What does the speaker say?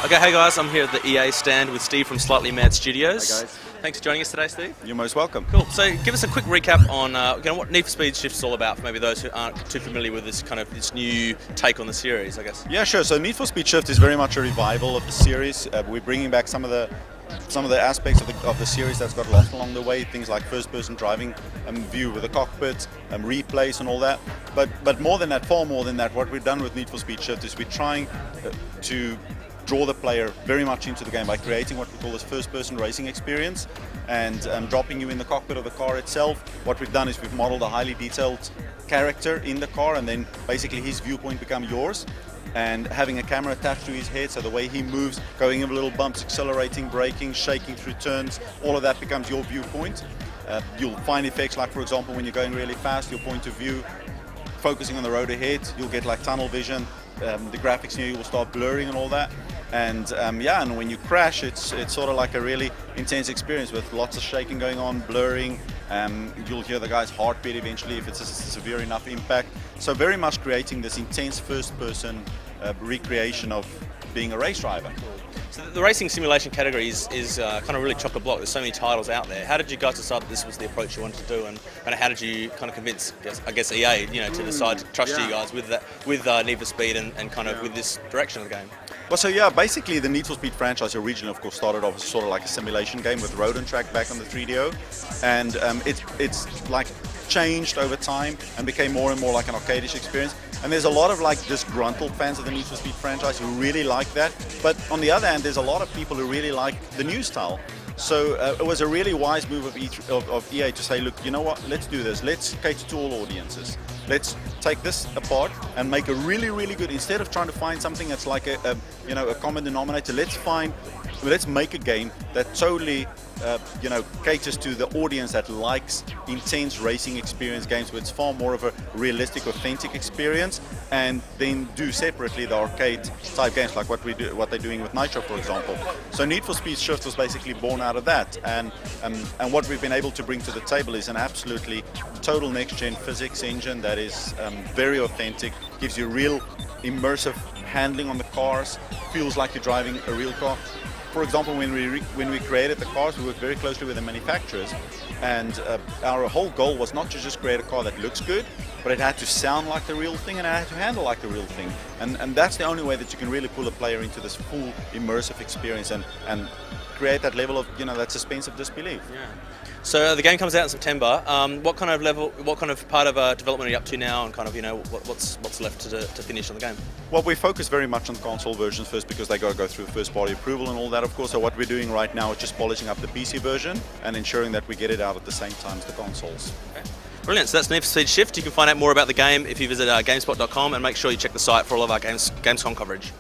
Okay, hey guys, I'm here at the EA stand with Steve from Slightly Mad Studios. Hi guys. Thanks for joining us today, Steve. You're most welcome. Cool. So, give us a quick recap on what Need for Speed Shift is all about, for maybe those who aren't too familiar with this new take on the series, I guess. Yeah, sure. So Need for Speed Shift is very much a revival of the series. We're bringing back some of the aspects of the series that's got lost along the way, things like first-person driving view with the cockpit, replays and all that. But more than that, far more than that, what we've done with Need for Speed Shift is we're trying to draw the player very much into the game by creating what we call this first-person racing experience and dropping you in the cockpit of the car itself. What we've done is we've modeled a highly detailed character in the car, and then basically his viewpoint becomes yours, and having a camera attached to his head, so the way he moves, going over little bumps, accelerating, braking, shaking through turns, all of that becomes your viewpoint. You'll find effects like, for example, when you're going really fast, your point of view focusing on the road ahead, you'll get like tunnel vision, the graphics near you will start blurring and all that. And and when you crash, it's sort of like a really intense experience with lots of shaking going on, blurring. You'll hear the guy's heartbeat eventually if it's a severe enough impact. So very much creating this intense first-person recreation of being a race driver. So the racing simulation category is kind of really chock-a-block. There's so many titles out there. How did you guys decide that this was the approach you wanted to do, and how did you kind of convince, I guess EA, to decide to trust you guys with that, with Need for Speed and kind of with this direction of the game? Well, so yeah, basically the Need for Speed franchise originally, of course, started off as sort of like a simulation game with road and track back on the 3DO, and it's like changed over time and became more and more like an arcade-ish experience. And there's a lot of like disgruntled fans of the Need for Speed franchise who really like that. But on the other hand, there's a lot of people who really like the new style. So it was a really wise move of EA to say, look, you know what, let's do this. Let's cater to all audiences. Let's take this apart and make a really, really good, instead of trying to find something that's like a common denominator, let's make a game that totally caters to the audience that likes intense racing experience games, where it's far more of a realistic, authentic experience, and then do separately the arcade type games like what they're doing with Nitro, for example. So Need for Speed Shift was basically born out of that, and what we've been able to bring to the table is an absolutely total next-gen physics engine that is very authentic, gives you real immersive handling on the cars, feels like you're driving a real car. For example, when we created the cars, we worked very closely with the manufacturers, and our whole goal was not to just create a car that looks good, but it had to sound like the real thing and it had to handle like the real thing. And that's the only way that you can really pull a player into this full immersive experience and create that level of that suspense of disbelief. Yeah. So the game comes out in September. What kind of part of development are you up to now, and kind of what's left to finish on the game? Well, we focus very much on console versions first because they got to go through first-party approval and all that, of course. So what we're doing right now is just polishing up the PC version and ensuring that we get it out at the same time as the consoles. Okay. Brilliant. So that's Need for Speed Shift. You can find out more about the game if you visit GameSpot.com, and make sure you check the site for all of our Gamescom coverage.